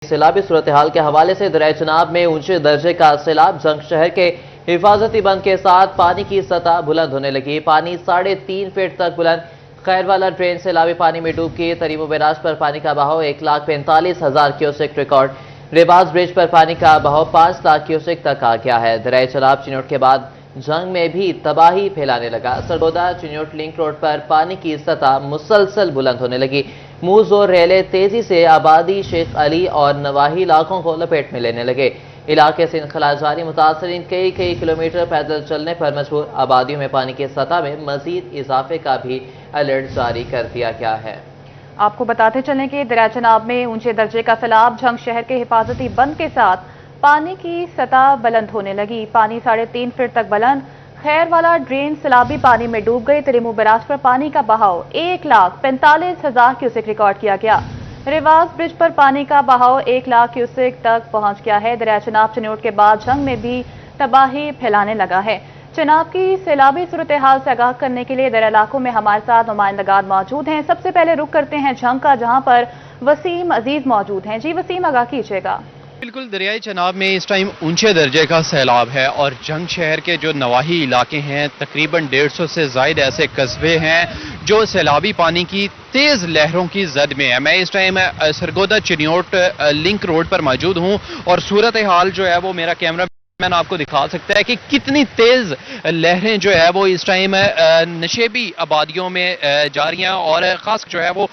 सैलाबी सूरत हाल के हवाले से दरिया चनाब में ऊंचे दर्जे का सैलाब। जंग शहर के हिफाजती बंद के साथ पानी की सतह बुलंद होने लगी। पानी 3.5 फीट तक बुलंद। खैरवाला ड्रेन सैलाबी पानी में डूब गई। तरीमो बैराज पर पानी का बहाव 1,45,000 क्यूसेक रिकॉर्ड। रेबाज ब्रिज पर पानी का बहाव 5 लाख क्यूसेक तक आ गया है। दरिया चनाब चिन्होट के बाद जंग में भी तबाही फैलाने लगा। सरगोदा चिन्होट लिंक रोड पर पानी की सतह मुसलसल बुलंद होने लगी। मूज और रेले तेजी से आबादी शेख अली और नवाही इलाकों को लपेट में लेने लगे। इलाके से इनखला जारी। मुतासरीन कई किलोमीटर पैदल चलने पर मजबूर। आबादियों में पानी की सतह में मजीद इजाफे का भी अलर्ट जारी कर दिया गया है। आपको बताते चलें कि दरिया चनाब में ऊंचे दर्जे का सैलाब। झंग शहर के हिफाजती बंद के साथ पानी की सतह बुलंद होने लगी। पानी 3.5 फीट तक बुलंद। खैरवाला ड्रेन सैलाबी पानी में डूब गई। तरीमो बैराज पर पानी का बहाव 1,45,000 क्यूसेक रिकॉर्ड किया गया। रेवाज ब्रिज पर पानी का बहाव 1 लाख क्यूसेक तक पहुंच गया है। दरिया चनाब चिन्होट के बाद झंग में भी तबाही फैलाने लगा है। चनाब की सैलाबी सूरत हाल से आगाह करने के लिए दरिया इलाकों में हमारे साथ नुमाइंदगान मौजूद हैं। सबसे पहले रुख करते हैं झंग का, जहां पर वसीम अजीज मौजूद हैं। जी वसीम, आगाह कीजिएगा। बिल्कुल, दरियाई चनाब में इस टाइम ऊंचे दर्जे का सैलाब है और जंग शहर के जो नवाही इलाके हैं, तकरीबन 150 से ज़ायद ऐसे कस्बे हैं जो सैलाबी पानी की तेज लहरों की जद में है। मैं इस टाइम सरगोदा चिन्होट लिंक रोड पर मौजूद हूं और सूरत हाल जो है वो मेरा कैमरा मैंने आपको दिखा सकता है कि कितनी तेज लहरें जो है वो इस टाइम नशेबी आबादियों में जा रही हैं और खास जो है वो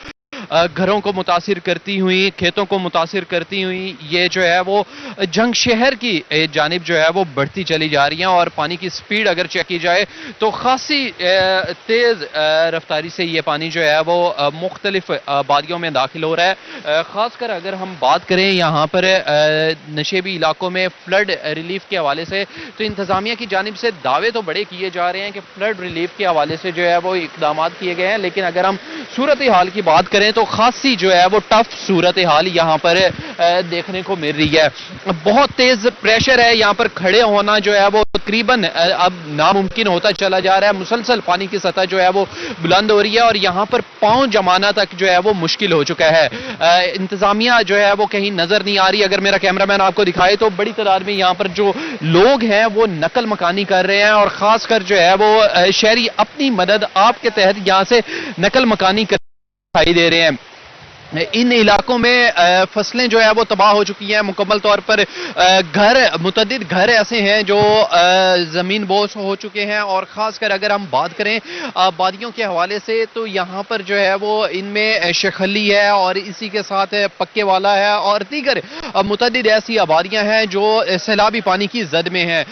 घरों को मुतासिर करती हुई, खेतों को मुतासिर करती हुई ये जो है वो जंग शहर की जानिब जो है वो बढ़ती चली जा रही है। और पानी की स्पीड अगर चेक की जाए तो खासी तेज रफ्तारी से ये पानी जो है वो मुख्तलिफ आबादियों में दाखिल हो रहा है। खासकर अगर हम बात करें यहाँ पर नशेबी इलाकों में फ्लड रिलीफ के हवाले से, तो इंतजामिया की जानिब से दावे तो बड़े किए जा रहे हैं कि फ्लड रिलीफ के हवाले से जो है वो इकदाम किए गए हैं, लेकिन अगर हम सूरत हाल की बात करें तो खासी जो है वो टफ सूरत हाल यहाँ पर देखने को मिल रही है। बहुत तेज प्रेशर है यहाँ पर। खड़े होना जो है वो तकरीबन अब नामुमकिन होता चला जा रहा है। मुसलसल पानी की सतह जो है वो बुलंद हो रही है और यहाँ पर पांव जमाना तक जो है वो मुश्किल हो चुका है। इंतजामिया जो है वो कहीं नजर नहीं आ रही। अगर मेरा कैमरामैन आपको दिखाए तो बड़ी तादाद में यहाँ पर जो लोग हैं वो नकल मकानी कर रहे हैं और खासकर जो है वो शहरी अपनी मदद आपके तहत यहाँ से नकल मकानी दिखाई दे रहे हैं। इन इलाकों में फसलें जो है वो तबाह हो चुकी हैं मुकम्मल तौर पर। मुतअद्दिद घर ऐसे हैं जो ज़मीन बोस हो चुके हैं और ख़ासकर अगर हम बात करें आबादियों के हवाले से तो यहाँ पर जो है वो इनमें शखली है और इसी के साथ पक्के वाला है और दीगर मुतअद्दिद ऐसी आबादियाँ हैं जो सैलाबी पानी की जद में हैं।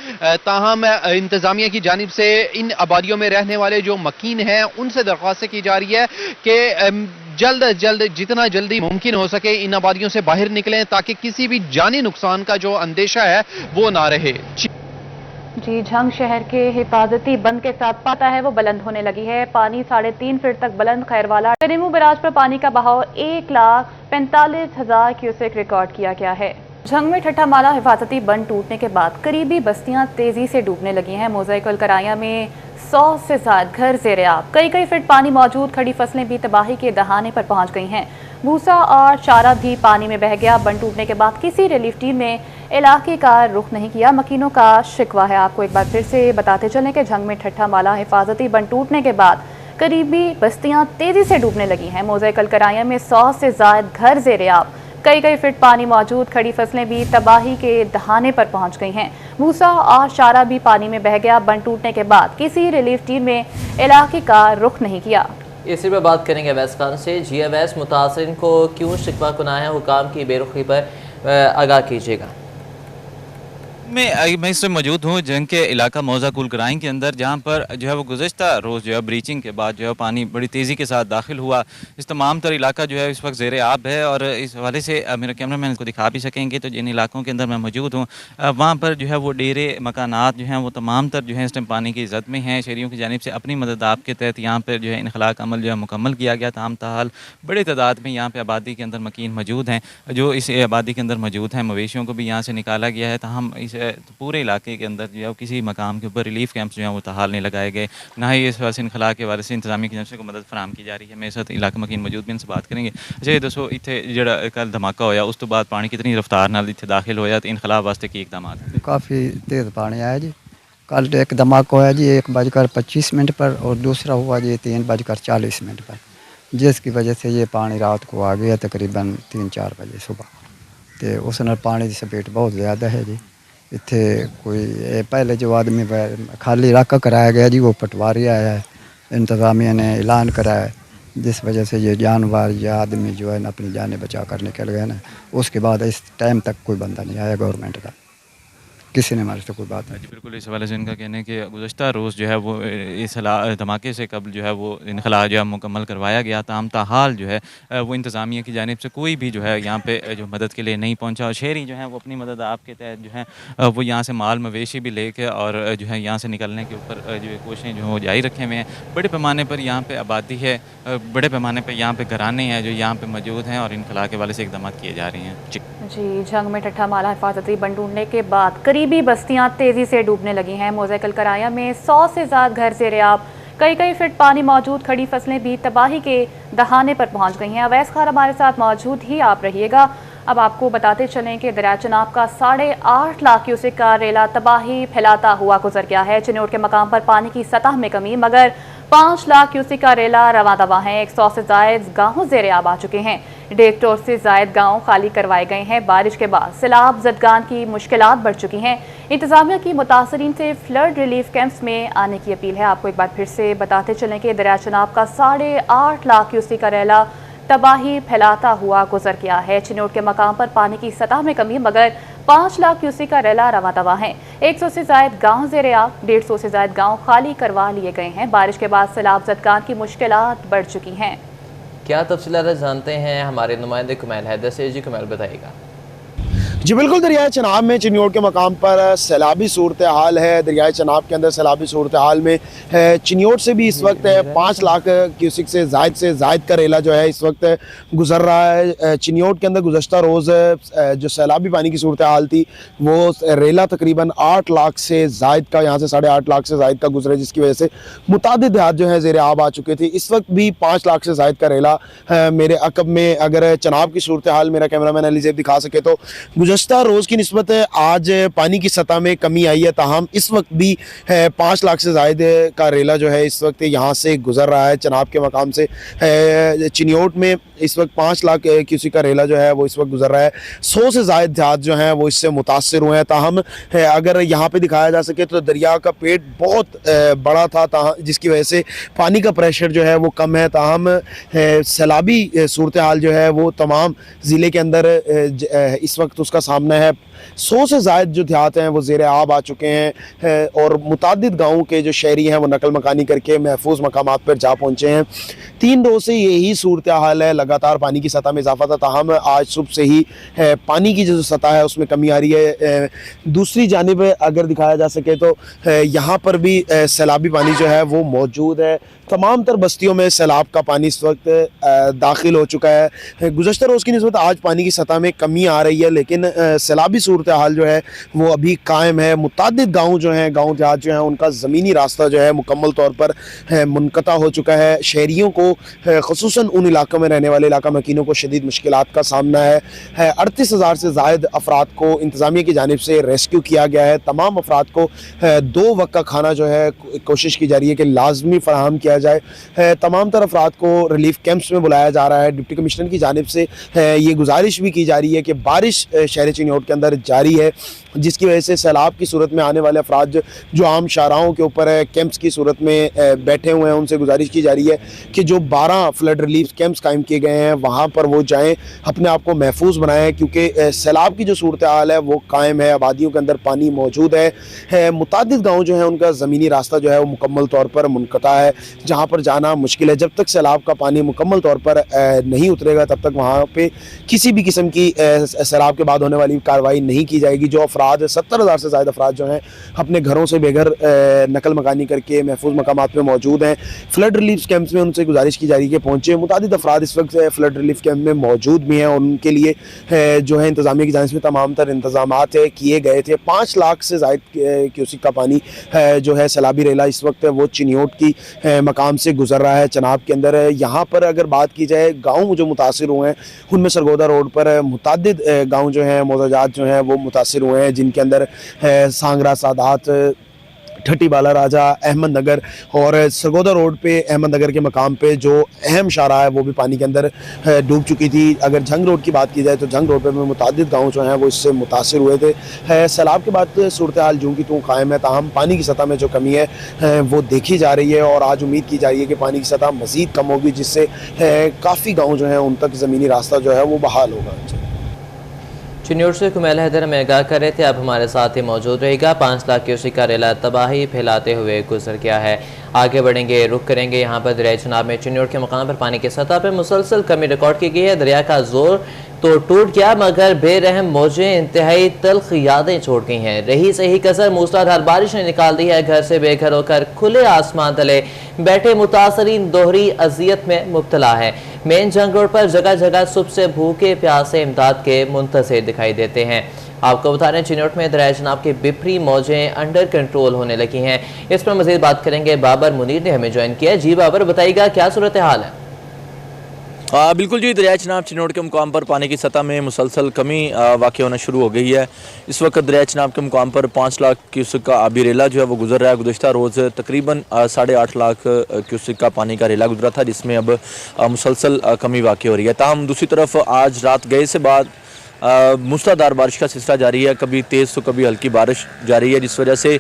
ताहम इंतज़ामिया की जानिब से इन आबादियों में रहने वाले जो मकीन हैं उनसे दरख्वास्त की जा रही है कि जल्द अज जल्द जितना जल्दी मुमकिन हो सके इन आबादियों से बाहर निकलें ताकि किसी भी जानी नुकसान का जो अंदेशा है वो ना रहे। जी, झंग शहर के हिफाजती बंद के साथ पाता है वो बुलंद होने लगी है। पानी 3.5 फीट तक बुलंद। खैरवाला तरीमो बैराज पर पानी का बहाव 1,45,000 क्यूसेक रिकॉर्ड किया गया है। झंग में ठट्ठा माला हिफाजती बंद टूटने के बाद करीबी बस्तियां तेजी से डूबने लगी हैं। मोज़ाइकुल कराया में 100 से ज्यादा घर ज़ेर-ए-आब। कई फीट पानी मौजूद। खड़ी फसलें भी तबाही के दहाने पर पहुंच गई हैं। भूसा और चारा भी पानी में बह गया। बंद टूटने के बाद किसी रिलीफ टीम ने इलाके का रुख नहीं किया। मकीनों का शिकवा है। आपको एक बार फिर से बताते चलें कि झंग में ठट्ठा माला हिफाजती बंद टूटने के बाद करीबी बस्तियां तेजी से डूबने लगी हैं। मोज़ाइकुल कराया में 100 से ज्यादा घर ज़ेर-ए-आब। कई फीट पानी मौजूद। खड़ी फसलें भी तबाही के दहाने पर पहुंच गई हैं। भूसा और चारा भी पानी में बह गया। बंद टूटने के बाद किसी रिलीफ टीम ने इलाके का रुख नहीं किया। इसी पर बात करेंगे अवैस खान से। जी अवैस, मुतासरीन को क्यों शिकवा कुनाया हुकाम की बेरुखी पर आगाह कीजिएगा। मैं इस समय मौजूद हूँ जंग के इलाका मौज़ाकुल कराइन के अंदर, जहाँ पर जो है वो गुज़श्ता रोज़ जो है ब्रीचिंग के बाद जो है पानी बड़ी तेज़ी के साथ दाखिल हुआ। इस तमाम तर इलाका जो है इस वक्त ज़ेर-ए-आब है और इस हवाले से मेरा कैमरा मैन इसको दिखा भी सकेंगे। तो जिन इलाकों के अंदर मैं मौजूद हूँ वहाँ पर जो है वो डेरे मकानात जो हैं वो तमाम तर जो है इस टाइम पानी की ज़द में हैं। शहरियों की जानिब से अपनी मदद आपके तहत यहाँ पर जो है इनखलाक अमल जो है मुकम्मल किया गया। ताम ताहाल बड़े तादाद में यहाँ पर आबादी के अंदर मकीन मौजूद हैं जो इस आबादी के अंदर मौजूद हैं। मवेशियों को भी यहाँ से निकाला गया है। ताहम इस से पूरे इलाके के अंदर जो है किसी मकाम के ऊपर रिलीफ कैंप्स जो हैं वो ताहाल नहीं लगाए गए, ना ही इस वजह से इनखला के वाले से इंतजामी की जानब से मदद फराम की जा रही है। मेरे साथ इलाका मकीन मौजूद भी इनसे बात करेंगे। अच्छा ये दसो इतने जड़ा कल धमाका होया उस तो बाद पानी कितनी रफ्तार नाल इत्थे दाखिल होया तो इनखला वास्ते की इकदाम? काफ़ी तेज़ पानी आया जी। कल एक धमाका हुआ जी 1:25 पर और दूसरा हुआ जी 3:40 पर, जिसकी वजह से ये पानी रात को आ गया तकरीबन 3-4 बजे सुबह। तो उस नाल पानी की स्पीड बहुत ज़्यादा है जी। इत्थे कोई पहले जो आदमी खाली इलाका कराया गया जी वो पटवारी आया है, इंतज़ामिया ने ऐलान कराया, जिस वजह से ये जानवर या आदमी जो है ना अपनी जानें बचा कर निकल गए ना। उसके बाद इस टाइम तक कोई बंदा नहीं आया गवर्नमेंट का, किसी ने हमारे से कोई बात नहीं। जी बिल्कुल, इस हवाले से इनका कहना है कि गुज़श्ता रोज़ जो है वो इस धमाके से कबल जो है वो इनखला जो है मुकम्मल करवाया गया, ताम ताहाल जो है वो इंतज़ामिया की जानिब से कोई भी जो है यहाँ पे जो मदद के लिए नहीं पहुँचा। और शहरी जो है वो अपनी मदद आपके तहत जो है वो यहाँ से माल मवेशी भी लेके और जो है यहाँ से निकलने के ऊपर जो कोशिशें जो वो जारी रखे हुए हैं। बड़े पैमाने पर यहाँ पर आबादी है, बड़े पैमाने पर यहाँ पर घराने हैं जो यहाँ पर मौजूद हैं और इनखला के वाले से इकदाम किए जा रहे हैं। जी, झंग में ठट्ठा माला हिफाजती बंद टूटने के बाद करीबी बस्तियां तेजी से डूबने लगी हैं। मोज़ाइकल कराया में 100 से ज़्यादा घर ज़ेर-ए-आब, कई फीट पानी मौजूद, खड़ी फसलें भी तबाही के दहाने पर पहुंच गई हैं। अवैस खान हमारे साथ मौजूद ही आप रहिएगा। अब आपको बताते चलें कि दरिया चनाब का 8.5 लाख क्यूसेक का रेला तबाही फैलाता हुआ गुजर गया है। चिन्नौर के मकाम पर पानी की सतह में कमी, मगर 5 लाख क्यूसेक का रेला रवा दवा है। 100 से ज़ायद गाँव ज़ेर-ए-आब आ चुके हैं। 1.5 से ज़ायद गाँव खाली करवाए गए हैं। बारिश के बाद सैलाब ज़दगान की मुश्किलात बढ़ चुकी हैं। इंतज़ामिया की मुतासरीन से फ्लड रिलीफ कैंप्स में आने की अपील है। आपको एक बार फिर से बताते चलें कि दरिया चनाब का 8.5 लाख क्यूसेक का रेला तबाही फैलाता हुआ गुजर गया है। चिन्नौर के मकाम पर पानी की सतह में कमी, मगर 5 लाख क्यूसेक का रेला रवा दवा है। 100 से ज़ायद गाँव ज़ेर-ए-आब, 150 से ज़ायद गाँव खाली करवा लिए गए हैं। बारिश के बाद सैलाब ज़दगान की मुश्किलात बढ़ चुकी हैं। क्या तफसीलात जानते हैं हमारे नुमाइंदे कुमैल हैदर से। जी कुमैल बताइएगा। जी बिल्कुल, दरियाए चनाब में चिन्नौर के मकाम पर सैलाबी सूरत हाल है। दरियाए चनाब के अंदर सैलाबी सूरत हाल में चिन्नौर से भी इस वक्त 5 लाख क्यूसेक से ज़ायद का रेला जो है इस वक्त गुजर रहा है। चिन्नौर के अंदर गुज़श्ता रोज़ जो सैलाबी पानी की सूरत हाल थी वो रेला तकरीबन 8 लाख से ज़ायद का, यहाँ से 8.5 लाख से ज़ायद का गुजरा, जिसकी वजह से मुतादिद देहात जो है ज़ेर-ए-आब आ चुके थे। इस वक्त भी 5 लाख से ज़ायद का रेला मेरे अकब में, अगर चनाब की सूरत हाल मेरा कैमरामैन अली ज़ैब दिखा सके तो गुज़श्ता रोज़ की निस्बत आज पानी की सतह में कमी आई है। ताहम इस वक्त भी 5 लाख से ज़ायद का रेला जो है इस वक्त यहाँ से गुजर रहा है। चनाब के मकाम से चिन्नौर में इस वक्त 5 लाख क्यूसेक का रेला जो है वो इस वक्त गुजर रहा है। 100 से ज़ायद देहात जो हैं वो इससे मुतासर हुए हैं। ताहम अगर यहाँ पे दिखाया जा सके तो दरिया का पेट बहुत बड़ा था, जिसकी वजह से पानी का प्रेशर जो है वो कम है। ताहम सैलाबी सूरत हाल जो है वो तमाम ज़िले के अंदर इस वक्त उसका सामना है। 100 से ज़ायद जो देहात हैं वो ज़ेर-ए-आब आ चुके हैं और मुतादिद गाँवों के जो शहरी हैं वो नकल मकानी करके महफूज मकामात पर जा पहुँचे हैं। 3 रोज़ से यही सूरत हाल है, लगातार पानी की सतह में इजाफा था। ताहम आज सुबह से ही पानी की जो सतह है उसमें कमी आ रही है। दूसरी जानिब अगर दिखाया जा सके तो यहाँ पर भी सैलाबी पानी जो है वो मौजूद है। तमाम तर बस्तियों में सैलाब का पानी इस वक्त दाखिल हो चुका है। गुज़श्ता रोज़ की निस्बत आज पानी की सतह में कमी आ रही है, लेकिन सैलाबी सूरत हाल जो है वो अभी कायम है। मुतादिद गाँव जो हैं, गाँव देहात जो हैं, उनका ज़मीनी रास्ता जो है मुकम्मल तौर पर मुनक़ता हो चुका है। शहरियों को ख़ुसूसन उन इलाकों में रहने वाले इलाका मकीनों को शदीद मुश्किलात का सामना है। 38,000 से ज़ायद अफराद को इंतज़ामिया की जानिब से रेस्क्यू किया गया है। तमाम अफराद को 2 वक्त का खाना जो है कोशिश की जा रही है कि लाजमी फ़राहम किया जाए। तमाम तर अफराद को रिलीफ कैंप्स में बुलाया जा रहा है। डिप्टी कमिश्नर की जानिब से ये गुजारिश भी की जा रही है कि बारिश शहर चिन्नौर के अंदर जारी है, जिसकी वजह से सैलाब की सूरत में आने वाले अफराद जो आम शाहराहों के ऊपर कैंप्स की सूरत में बैठे हुए हैं उनसे गुजारिश की जा रही है कि जो 12 फ्लड रिलीफ कैंप्स कायम किए गए हैं वहाँ पर वो जाएँ, अपने आप को महफूज बनाएं, क्योंकि सैलाब की जो सूरत हाल है वो कायम है। आबादियों के अंदर पानी मौजूद है। मुतादिद गाँव जो है उनका ज़मीनी रास्ता जो है वो मुकम्मल तौर पर मुनक़ता है, जहाँ पर जाना मुश्किल है। जब तक सैलाब का पानी मुकम्मल तौर पर नहीं उतरेगा तब तक वहाँ पे किसी भी किस्म की सैलाब के बाद होने वाली कार्रवाई नहीं की जाएगी। जो अफराद 70,000 से ज़्यादा अफराद जो हैं अपने घरों से बेघर नकल मकानी करके महफूज मकामात पर मौजूद हैं, फ्लड रिलीफ कैंप्स में उनसे गुजारिश की जा रही है कि पहुँचे। मुतादिद अफराद इस वक्त फ्लड रिलीफ कैंप में मौजूद भी हैं और उनके लिए जो है इंतज़ामिया की जानिब से तमाम तर इंतजाम किए गए थे। 5 लाख से ज़ायद क्यूसिक का पानी जो है सैलाबी रेला इस वक्त वो चिन्योट की मकाम से गुजर रहा है चनाब के अंदर। यहाँ पर अगर बात की जाए गाँव जो मुतासिर हुए हैं उनमें सरगोदा रोड पर मुतअद्दिद गाँव जो हैं मोजाजात जो हैं वो मुतासिर हुए हैं, जिनके अंदर सांगरा, सादात, ठट्टी बाला राजा, अहमद नगर और सरगोदा रोड पे अहमद नगर के मकाम पे जो अहम शाहराह है वो भी पानी के अंदर डूब चुकी थी। अगर जंग रोड की बात की जाए तो जंग रोड पे में मुतअद्दिद गाँव जो हैं वो इससे मुतासिर हुए थे। सैलाब के बाद सूरत हाल जूँ की तूँ कायम है, ताहम पानी की सतह में जो कमी है वो देखी जा रही है और आज उम्मीद की जा रही है कि पानी की सतह मज़ीद कम होगी, जिससे काफ़ी गाँव जो हैं उन तक ज़मीनी रास्ता जो है वो बहाल होगा। चिन्योट से कुमैल हैदर हमें आगाह कर रहे थे, अब हमारे साथ ही मौजूद रहेगा। 5 लाख क्यूसिक का रेला तबाही फैलाते हुए गुजर गया है। आगे बढ़ेंगे, रुख करेंगे यहाँ पर दरिया चनाब में चिन्योट के मकाम पर पानी की सतह पर मुसलसल कमी रिकॉर्ड की गई है। दरिया का जोर तो टूट गया मगर बेरहम मौजें इंतहाई तल्ख यादें छोड़ गई हैं। रही सही कसर मूसलाधार बारिश ने निकाल दी है। घर से बेघर होकर खुले आसमान तले बैठे मुतासरीन दोहरी अजियत में मुब्तला है। मेन जंग रोड पर जगह जगह सुबह से भूखे प्यासे इमदाद के मुंतज़िर दिखाई देते हैं। आपको बता रहे हैं चिन्योट में दरिया जनाब की बिफरी मौजें अंडर कंट्रोल होने लगी हैं। इस पर मजीद बात करेंगे, बाबर मुनीर ने हमें ज्वाइन किया। जी बाबर, बताइएगा क्या सूरत हाल है? बिल्कुल जी, दरिया चनाब चिन्योट के मुकाम पर पानी की सतह में मुसलसल कमी वाक़ होना शुरू हो गई है। इस वक्त दरिया चनाब के मुकाम पर 5 लाख क्यूसिक का आबी रेला जो है वो गुजर रहा है। गुज़श्ता रोज़ तकरीबन 8.5 लाख क्यूसिक का पानी का रेला गुजरा था, जिसमें अब मुसलसल कमी वाक़ हो रही है। ताहम दूसरी तरफ आज रात गए से बाद मूसलाधार बारिश का सिलसिला जारी है, कभी तेज़ तो कभी हल्की बारिश जारी है, जिस वजह से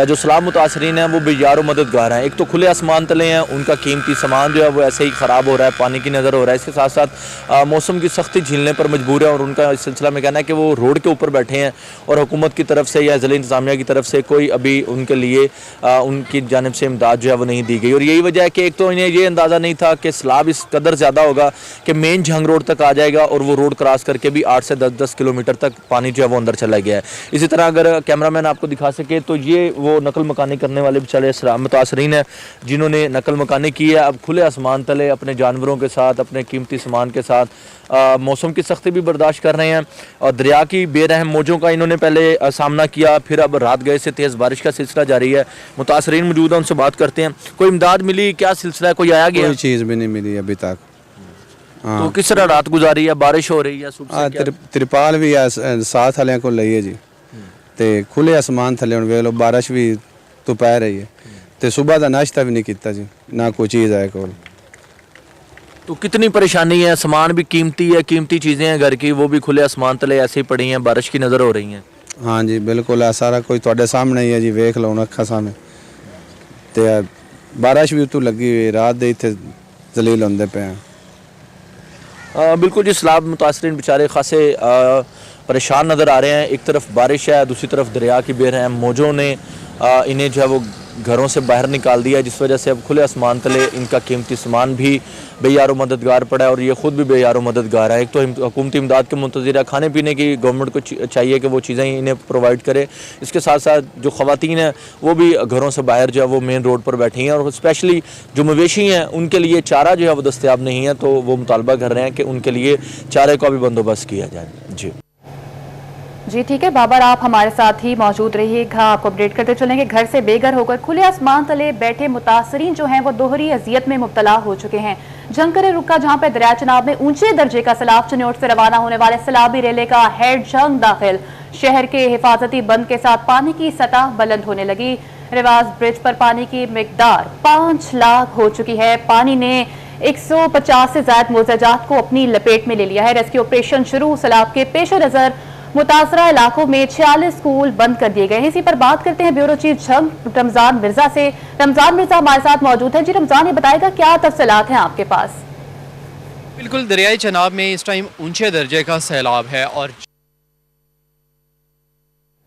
जो सैलाब मुतासरीन हैं वो बेयारो मददगार हैं। एक तो खुले आसमान तले हैं, उनका कीमती सामान जो है वो ऐसे ही ख़राब हो रहा है, पानी की नज़र हो रहा है। इसके साथ साथ मौसम की सख्ती झेलने पर मजबूर है और उनका इस सिलसिला में कहना है कि वो रोड के ऊपर बैठे हैं और हुकूमत की तरफ से या ज़िला इंतज़ामिया की तरफ से कोई अभी उनके लिए उनकी जानिब से इमदाद जो है वो नहीं दी गई। और यही वजह है कि एक तो इन्हें ये अंदाज़ा नहीं था कि सैलाब इस कदर ज़्यादा होगा कि मेन जंग रोड तक आ जाएगा और वो रोड क्रॉस करके भी 8 से 10 किलोमीटर तक पानी जो है वो अंदर चला गया है। इसी तरह अगर कैमरामैन आपको दिखा सके तो ये वो नकल मकानी करने वाले बेचारे मुतासरीन हैं जिन्होंने नकल मकानी की है। अब खुले आसमान तले अपने जानवरों के साथ, अपने कीमती सामान के साथ मौसम की सख्ती भी बर्दाश्त कर रहे हैं और दरिया की बेरहम मौजों का इन्होंने पहले सामना किया, फिर अब रात गए से तेज़ बारिश का सिलसिला जारी है। मुतासरीन मौजूद हैं, उनसे बात करते हैं। कोई इमदाद मिली, क्या सिलसिला है, कोई आया गया? कोई चीज़ भी नहीं मिली अभी तक। तो किस तरह रात गुजारी है? बारिश हो रही है? त्रिपाल भी है साथ वाले को लईए जी, ते खुले आसमान थले हुण वेख लो, बारिश भी तो पै रही है, ते सुबह का नाश्ता भी नहीं किया जी, ना कोई चीज़ है कोल। तो कितनी परेशानी है? सामान भी कीमती है, कीमती चीज़ें हैं घर की, वो भी खुले आसमान तले ऐसे ही पड़ी हैं, बारिश की नज़र हो रही हैं। हाँ जी बिल्कुल है, सारा कोई तुहाडे सामने ही है जी, वेख लो अखा सामने। ते बारिश भी उतों लगी हुई, रात दे इत्थे जलील होंदे पे हैं। बिल्कुल जी, सैलाब मुतासरीन बेचारे खासे परेशान नज़र आ रहे हैं। एक तरफ बारिश है, दूसरी तरफ दरिया की बेरहम मौजों ने इन्हें जो है वो घरों से बाहर निकाल दिया, जिस वजह से अब खुले आसमान तले इनका कीमती सामान भी बेयारो मददगार पड़ा है और ये ख़ुद भी बेयारो मददगार है। एक तो हुकूमती इमदाद के मुंतज़िर है, खाने पीने की गवर्नमेंट को चाहिए कि वो चीज़ें इन्हें प्रोवाइड करे। इसके साथ साथ जो ख़वातीन हैं वो भी घरों से बाहर जो है वो मेन रोड पर बैठी हैं और स्पेशली जो मवेशी हैं उनके लिए चारा जो है वो दस्तयाब नहीं है, तो वो मुतालबा कर रहे हैं कि उनके लिए चारे का भी बंदोबस्त किया जाए। जी ठीक है बाबर, आप हमारे साथ ही मौजूद रहिएगा, आपको अपडेट करते चलेंगे। घर से बेघर होकर खुले आसमान तले बैठे मुतासरीन जो हैं वो दोहरी अजियत में मुब्तला हो चुके हैं। जंकर रुका जहां पर दरिया चनाब में ऊंचे दर्जे का सैलाब, चिन्योट से रवाना होने वाले सैलाबी रेले का हेड जंग दाखिल शहर के हिफाजती बंद के साथ पानी की सतह बुलंद होने लगी। रिवाज ब्रिज पर पानी की मिकदार 5 लाख हो चुकी है। पानी ने 150 से ज्यादा मोजाजात को अपनी लपेट में ले लिया है। रेस्क्यू ऑपरेशन शुरू। सैलाब के पेश नजर मुतासरा इलाकों में 46 स्कूल बंद कर दिए गए हैं। इसी पर बात करते हैं ब्यूरो चीफ जंग रमजान मिर्जा से। रमजान मिर्जा हमारे साथ मौजूद है। जी रमजान, ये बताएगा क्या तफसीलात हैं आपके पास? बिल्कुल, दरियाई चनाब में इस टाइम ऊंचे दर्जे का सैलाब है और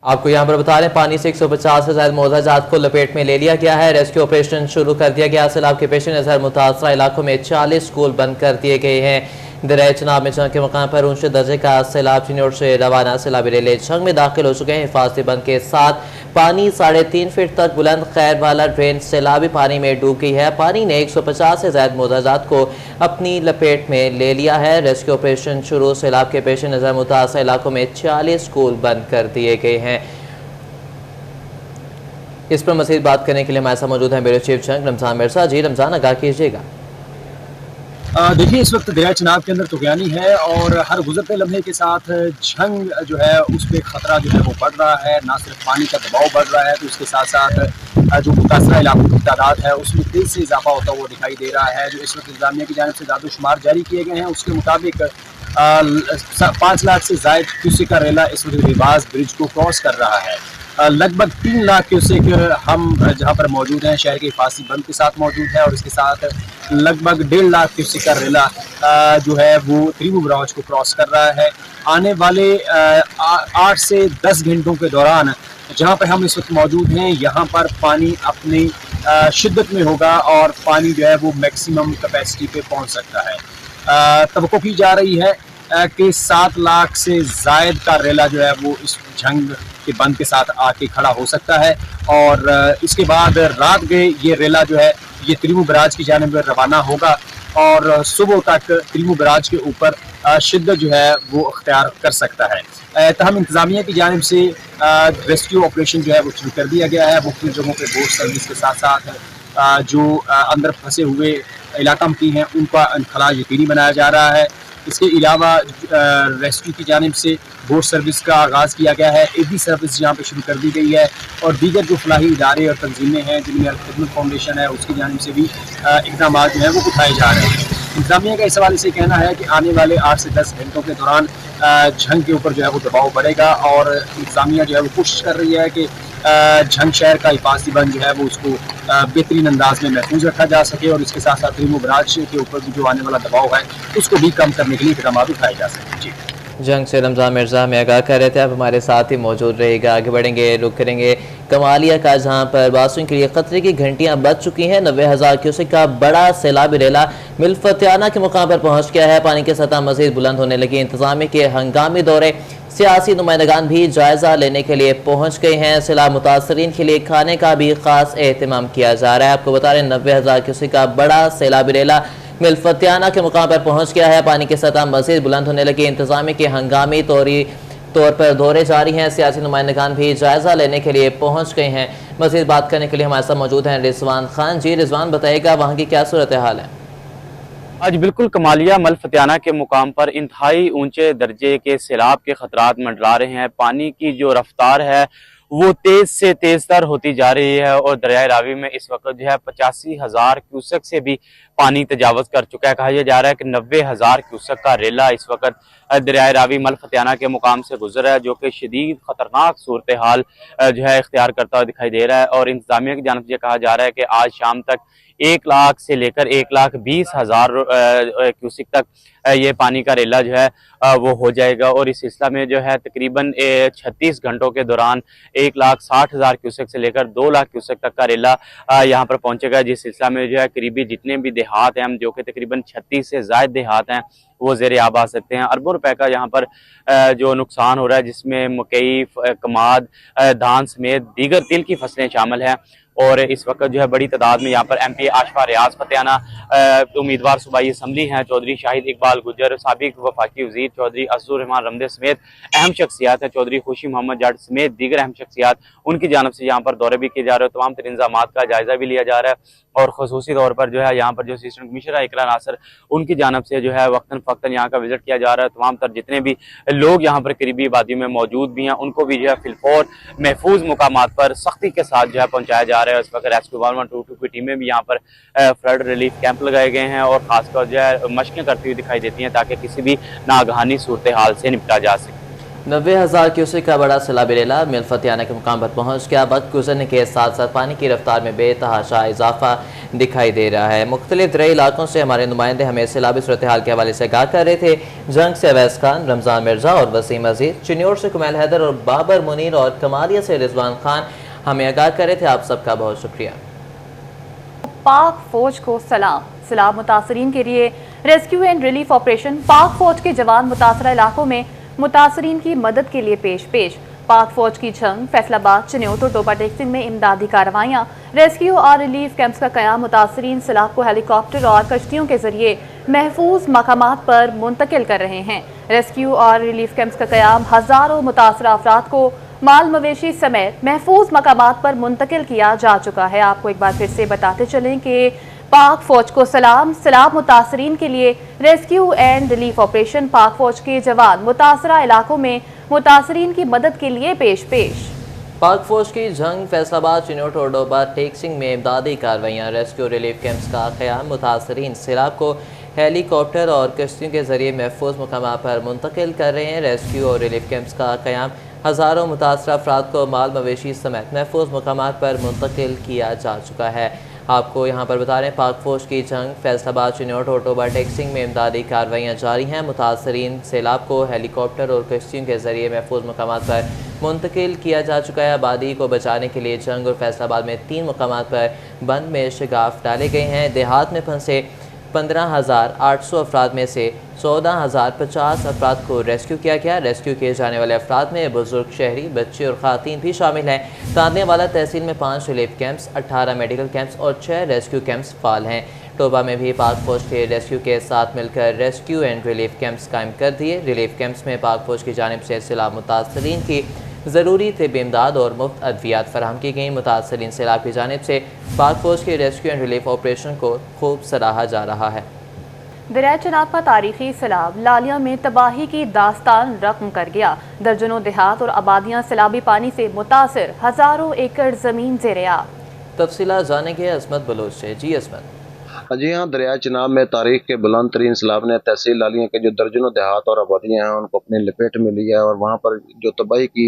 आपको यहाँ पर बता रहे हैं पानी से 150 से ज्यादा मोजाजात को लपेट में ले लिया गया है। रेस्क्यू ऑपरेशन शुरू कर दिया गया। सैलाब के पेश नजर मुतासरा इलाकों में 40 स्कूल बंद कर दिए गए हैं। दरियाए चनाब में जंग के मकाम पर ऊंचे दर्जे का सैलाब चिन्योट से रवाना। सैलाबी रेले जंग में दाखिल हो चुके हैं। हिफाजती बंद के साथ पानी 3.5 फीट तक बुलंद खैर वाला ड्रेन सैलाबी पानी में डूब गई है। पानी ने 150 से ज्यादा मोजाजात को अपनी लपेट में ले लिया है। रेस्क्यू ऑपरेशन शुरू। सैलाब के पेश नजर मुतासर इलाकों में 40 स्कूल बंद कर दिए गए हैं। इस पर मज़ीद बात करने के लिए हमारे साथ मौजूद हैं ब्यूरो चीफ जंग रमजान मिर्जा। जी रमजान, आगाह कीजिएगा। देखिए, इस वक्त दरिया चनाब के अंदर तुगयानी है और हर गुजरते लम्हे के साथ जंग जो है उस पर ख़तरा जो है वो बढ़ रहा है। ना सिर्फ पानी का दबाव बढ़ रहा है तो उसके साथ साथ जो मुतासरा इलाकों की तादाद है उसमें तेज़ से इजाफा होता हुआ दिखाई दे रहा है। जो इस वक्त इंतजामिया की जानिब से दादोशुमार जारी किए गए हैं उसके मुताबिक 5 लाख से ज़ायद क्यूसेक का रेला इस वक्त रिवाज ब्रिज को क्रॉस कर रहा है। लगभग 3 लाख क्यूसेक हम जहाँ पर मौजूद हैं शहर के हिफाजती बंद के साथ मौजूद है और इसके साथ लगभग 1.5 लाख क्यूसेक का रेला जो है वो त्रिमु बराज को क्रॉस कर रहा है। आने वाले 8 से 10 घंटों के दौरान जहाँ पर हम इस वक्त मौजूद हैं यहाँ पर पानी अपनी शिद्दत में होगा और पानी जो है वो मैक्सिमम कैपेसिटी पे पहुँच सकता है। तवक्को की जा रही है कि 7 लाख से ज़ायद का रेला जो है वो इस जंग के बंद के साथ आके खड़ा हो सकता है और इसके बाद रात में ये रेला जो है ये त्रिमु बराज की जानिब रवाना होगा और सुबह तक त्रिमु बराज के ऊपर शिद्दत जो है वो अख्तियार कर सकता है। तहम इंतजामिया की जानिब से रेस्क्यू ऑपरेशन जो है वो शुरू कर दिया गया है। मुख्तलिफ जगहों पर बोट सर्विस के साथ साथ जो अंदर फंसे हुए इलाका की हैं उनका इनखला यकीनी बनाया जा रहा है। इसके अलावा रेस्क्यू की जानिब से बोट सर्विस का आगाज़ किया गया है। एबी सर्विस यहाँ पे शुरू कर दी गई है और दीगर जो फलाही इदारे और तंजीमें हैं जिनमें अल-खिदमत फाउंडेशन है उसकी जानिब से भी इक़दाम जो है वो उठाए जा रहे हैं। इंतजामिया का इस हवाले से कहना है कि आने वाले 8 से 10 घंटों के दौरान जंग के ऊपर जो है वो दबाव बढ़ेगा और इंतजामिया जो है वो कोशिश कर रही है कि जंग शहर का हिफाजती बंद जो है वो उसको बेहतरीन अंदाज में महफूज रखा जा सके और इसके साथ साथ त्रिमु बराज के ऊपर भी जो आने वाला दबाव है उसको भी कम करने के लिए इक़दाम उठाए जा सकें। जी जंग से रमजान मिर्जा हमें आगाह कर रहे थे। आप हमारे साथ ही मौजूद रहेगा। आगे बढ़ेंगे, रुक करेंगे कमालिया का जहां पर बासुओं के लिए खतरे की घंटियां बज चुकी हैं। 90,000 क्यूसेक का बड़ा सैलाबी रेला मिल्फतियाना के मुकाम पर पहुंच गया है। पानी की सतह मजीद बुलंद होने लगी। इंतजामिया के हंगामी दौरे सियासी नुमाइंदगान भी जायजा लेने के लिए पहुंच गए हैं। सैलाब मुतासरीन के लिए खाने का भी खास एहतमाम किया जा रहा है। आपको बता रहे 90,000 क्यूसेक का बड़ा सैलाबी रेला मिल्फतियाना के मुकाम पर पहुंच गया है। पानी की सतह मजीद बुलंद होने लगी। इंतजामिया के हंगामी तौर पर दौरे जारी हैं। सियासी नुमाइंदगान भी जायजा लेने के लिए पहुंच गए हैं। मजीद बात करने के लिए हमारे साथ मौजूद हैं रिजवान खान। जी रिजवान, बताइएगा वहाँ की क्या सूरत हाल है? आज बिल्कुल कमालिया मलफतियाना के मुकाम पर इंतहाई ऊंचे दर्जे के सैलाब के खतरात मंडरा रहे हैं। पानी की जो रफ्तार है वो तेज से तेज तर होती जा रही है और दरियाए रावी में इस वक्त जो है 85,000 क्यूसेक से भी पानी तजावज़ कर चुका है। कहा जा रहा है कि 90,000 क्यूसेक का रेला इस वक्त दरियाए रावी मलफतियाना के मुकाम से गुजर रहा है जो कि शदीद खतरनाक सूरत हाल जो है इख्तियार करता हुआ दिखाई दे रहा है। और इंतजामिया की जानिब से कहा जा रहा है कि आज शाम तक 1 लाख से लेकर 1,20,000 क्यूसेक तक ये पानी का रेला जो है वो हो जाएगा और इस सिलसिला में जो है तकरीबन 36 घंटों के दौरान 1,60,000 क्यूसेक से लेकर 2 लाख क्यूसेक तक का रेला यहाँ पर पहुंचेगा। जिस सिलसिला में जो है करीबी जितने भी देहात हैं जो कि तकरीबन 36 से ज़ायद देहात हैं वो ज़ेर आब आ सकते हैं। अरबों रुपए का यहाँ पर जो नुकसान हो रहा है जिसमें मकई, कमाद, धान समेत दीगर तिल की फसलें शामिल हैं। और इस वक्त जो है बड़ी तादाद में यहाँ पर MP आशफा रियाज फतेहाना उम्मीदवार सूबाई असम्बली हैं, चौधरी शाहिद इकबाल गुजर, साबिक वफाकी वज़ीर चौधरी असदुर रहमान रमदे समेत अहम शख्सियात हैं, चौधरी खुशी मोहम्मद जट समेत दीगर अहम शख्सियात उनकी जानब से यहाँ पर दौरे भी किए जा रहे हैं। तमाम तर इंतज़ामात का जायज़ा भी लिया जा रहा है और खसूसी तौर पर जो है यहाँ पर जो असिस्टेंट कमिश्नर इकरा नासर उनकी जानब से जो है वक्तन फ़क्तन यहाँ का विजिट किया जा रहा है। तमाम तर जितने भी लोग यहाँ पर करीबी आबादी में मौजूद भी हैं उनको भी जो है फिलफौर महफूज मुकामात पर सख्ती के साथ जो है पहुँचाया जा रहा है। इस वक्त रेस्क्यू 1122 की टीमें भी यहाँ पर फ्लड रिलीफ कैंप लगाए गए हैं और खासकर जो है मशकें करती हुई दिखाई देती हैं ताकि किसी भी नागहानी सूरत हाल से निपटा जा सके। 90,000 क्यूसेक का बड़ा सैलाबी रेला मिल्फतियाना के मुकाम पर पहुंच गया। वक्त गुजरने के साथ साथ पानी की रफ्तार में बेतहाशा इजाफा दिखाई दे रहा है। मुख्तलिफ दरियाई इलाकों से हमारे नुमाइंदे हमें सैलाबी सूरत हाल के हवाले से आगाह कर रहे थे। जंग से अवैस खान, रमजान मिर्जा और वसीम अजीज, चिन्योर से कुमैल हैदर और बाबर मुनीर और कमालिया से रिजवान खान हमें आगाह कर रहे थे। आप सबका बहुत शुक्रिया। पाक फौज को सलाम। सैलाब मुतासरीन के लिए रेस्क्यू एंड रिलीफ ऑपरेशन। पाक फौज के जवान मुतासरा इलाकों में मुतासरीन की मदद के लिए पेश। पाक फौज की जंग, फैसलाबाद, चिन्योट और डोबा टेक्सिंग में इमदादी कार्रवाइयाँ, रेस्क्यू और रिलीफ कैंप्स का कयाम। मुतासरीन सैलाब को हेलीकॉप्टर और कश्तियों के जरिए महफूज मकामात पर मुंतकिल कर रहे हैं। रेस्क्यू और रिलीफ कैंप्स का कयाम हजारों मुतासरा अफराद को माल मवेशी समेत महफूज मकामात पर मुंतकिल किया जा चुका है। आपको एक बार फिर से बताते चलें कि पाक फौज को सलाम। सैलाब मुतासरीन के लिए रेस्क्यू एंड रिलीफ ऑपरेशन। पाक फौज के जवान मुतासरा इलाकों में मुतासरीन की मदद के लिए पेश। पाक फौज की जंग, फैसलाबाद, चिन्योट और डोबा टेक्सिंग में इमदादी कार्रवाइयाँ, रेस्क्यू रिलीफ कैंप्स का क़याम। मुतासरीन सैलाब को हेलीकॉप्टर और कश्तियों के जरिए महफूज मकामात पर मुंतकिल कर रहे हैं। रेस्क्यू और रिलीफ कैंप्स का क़याम हज़ारों मुतासरा अफराद को माल मवेशी समेत महफूज मकामात पर मुंतकिल किया जा चुका है। आपको यहाँ पर बता रहे हैं, पाक फौज की जंग, फैसलाबाद, चिन्योट और डोबा टेक्सिंग में इमदादी कार्रवाइयाँ जारी हैं। मुतासरीन सैलाब को हेलीकॉप्टर और कश्तियों के जरिए महफूज मकामात पर मुंतकिल किया जा चुका है। आबादी को बचाने के लिए जंग और फैसलाबाद में 3 मकामात पर बंद में शगाफ डाले गए हैं। देहात में फंसे 15,800 अफराद में से 14,050 अफराद को रेस्क्यू किया गया। रेस्क्यू किए जाने वाले अफराद में बुजुर्ग, शहरी, बच्चे और खातीन भी शामिल हैं। तांदनेवाला तहसील में 5 रिलीफ कैंप्स, 18 मेडिकल कैंप्स और 6 रेस्क्यू कैंप्स फाल हैं। टोबा में भी पाक फौज के रेस्क्यू के साथ मिलकर रेस्क्यू एंड रिलीफ कैंप्स कायम कर दिए। रिलीफ कैंप्स में पाक फौज की जानिब से सैलाब मुतासरीन की ज़रूरी तिब इमदाद और मुफ्त अद्वियात फराहम की गई। मुतासरीन सैलाब की जानिब से पाक फौज के रेस्क्यू एंड रिलीफ ऑपरेशन को खूब सराहा जा रहा है। दरिया चनाब का तारीखी सैलाब लालिया में तबाही की दास्तान रकम कर गया। दर्जनों देहात और आबादियाँ सैलाबी पानी से मुतासर, हज़ारों एकड़ ज़मीन ज़ेर-ए-आब। तफसीलात जानेंगे असमत बलोच से। जी असमत। जी हाँ, दरिया चिनाब में तारीख के बुलंद तरीन सैलाब ने तहसील लालिया के जो दर्जनों देहात और आबादियाँ हैं उनको अपनी लपेट में लिया है और वहाँ पर जो तबाही की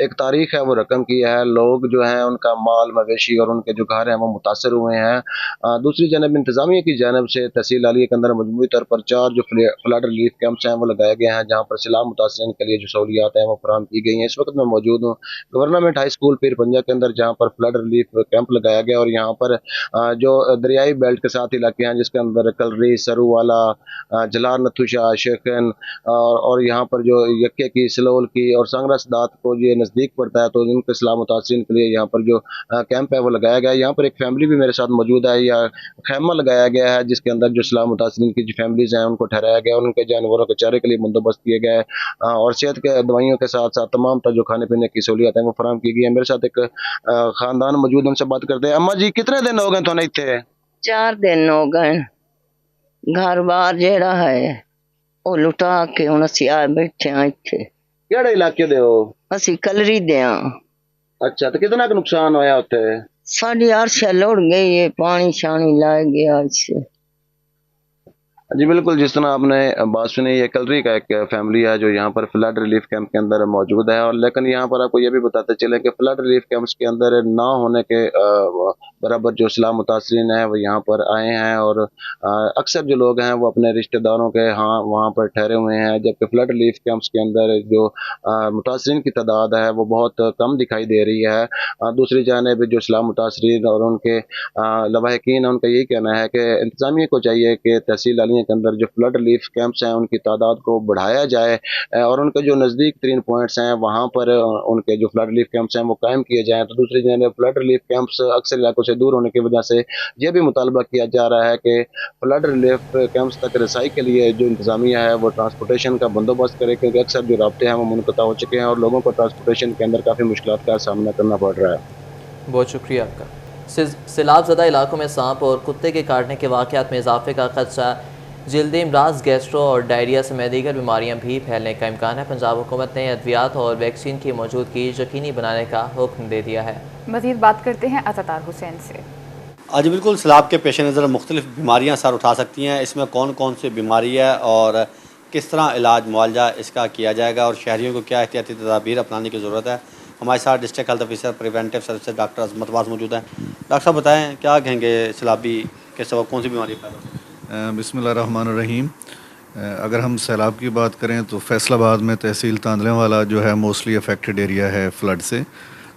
एक तारीख है वो रकम की है। लोग जो हैं उनका माल मवेशी और उनके जो घर हैं वो मुतासर हुए हैं। दूसरी जानब इंतज़ामिया की जानब से तहसील लालिया के अंदर मजमूई तौर पर 4 जो फ्लड रिलीफ कैंप्स हैं वो लगाए गए हैं, जहाँ पर सैलाब मुतासरीन के लिए जो सहूलियात हैं वो फराहम की गई हैं। इस वक्त मैं मौजूद हूँ गवर्नमेंट हाई स्कूल पीर पंजा के अंदर, जहाँ पर फ्लड रिलीफ कैंप लगाया गया और यहाँ पर जो दरियाई बेल्ट के साथ इलाके हैं जिसके अंदर कलरी, सरूवाला, जलार, नथुशाह, शेखन और यहाँ पर जो यक्के की, सलोल की और सांगरा सदात को ये नज़दीक पड़ता है, तो इनके सलाम मुतासरीन के लिए यहाँ पर जो कैंप है वो लगाया गया है। यहाँ पर एक फैमिली भी मेरे साथ मौजूद है, या खैमा लगाया गया है जिसके अंदर जो सलाम मुतासरीन की जो फैमिलीज हैं उनको ठहराया गया और उनके जानवरों के चारे के लिए बंदोबस्त किए गए और सेहत के दवाइयों के साथ साथ तमाम जो खाने पीने की सहूलियत है वो फराहम की गई है। मेरे साथ एक खानदान मौजूद, उनसे बात करते हैं। अम्मा जी, कितने दिन हो गए तो नहीं थे? 4 दिन हो गए। घर बार जेड़ा है वो लुटा के हुण असीं आ बैठे हैं इत्थे। किहड़े इलाके दे हो? असीं कलरी दे हां। अच्छा, तो कितना का नुकसान होया उत्थे? साडी अर्श लुढ़ गई है, पानी शानी लाए गया इससे। जी बिल्कुल, जिस तरह आपने बात सुनी, ये कलरी का एक फैमिली है जो यहाँ पर फ्लड रिलीफ कैंप के अंदर मौजूद है। और लेकिन यहाँ पर आपको ये भी बताते चले कि फ्लड रिलीफ कैंप्स के अंदर ना होने के बराबर जो सलाम मुतासरीन है वो यहाँ पर आए हैं और अक्सर जो लोग हैं वो अपने रिश्तेदारों के वहाँ पर ठहरे हुए हैं, जबकि फ्लड रिलीफ कैंप्स के अंदर जो मुतासरीन की तादाद है वो बहुत कम दिखाई दे रही है। दूसरी जानिब जो सलाम मुतासरीन और उनके लवाहिकीन, उनका यही कहना है कि इंतज़ामिया को चाहिए कि तहसील लालिया के अंदर जो फ्लड रिलीफ कैंप्स हैं उनकी तादाद को बढ़ाया जाए और उनके जो नज़दीक तरीन पॉइंट्स हैं वहाँ पर उनके जो फ्लड रिलीफ कैंप्स हैं वो कायम किए जाएँ। तो दूसरी जानिब फ्लड रिलीफ कैंप्स अक्सर इलाकों से दूर होने की वजह से यह भी मुतालबा किया जा रहा है कि फ्लड रिलीफ कैंप्स तक रसाई के लिए जो इंतज़ामिया है वो ट्रांसपोर्टेशन का बंदोबस्त करे, क्योंकि अक्सर जो राब्ते हैं वो मुनक़ता हो चुके हैं और लोगों को ट्रांसपोर्टेशन के अंदर काफ़ी मुश्किलात का सामना करना पड़ रहा है। बहुत शुक्रिया आपका। सैलाब ज़दा इलाकों में सांप और कुत्ते के काटने के वाक़यात में इजाफे का खदशा, जल्दी इमराज, गैस्ट्रो और डायरिया समेत दीगर बीमारियां भी फैलने का इम्कान है। पंजाब हुकूमत ने अद्वियात और वैक्सीन की मौजूदगी यकीनी बनाने का हुक्म दे दिया है। मज़ीद बात करते हैं अज़तार हुसैन से। आज बिल्कुल सैलाब के पेश नज़र मुख्तलिफ बीमारियाँ सर उठा सकती हैं, इसमें कौन कौन सी बीमारी है और किस तरह इलाज मुआवजा इसका किया जाएगा और शहरियों को क्या एहतियाती तदाबीर अपनाने की ज़रूरत है। हमारे साथ district health officer preventive services doctor Azmat वास मौजूद हैं। डॉक्टर साहब बताएं, क्या कहेंगे सैलाबी के सबब कौन सी बीमारी पैदा? बिस्मिल्लाहिर्रहमानिर्रहीम। अगर हम सैलाब की बात करें तो फैसलाबाद में तहसील तांदलेवाला जो है मोस्टली अफेक्टेड एरिया है फ्लड से।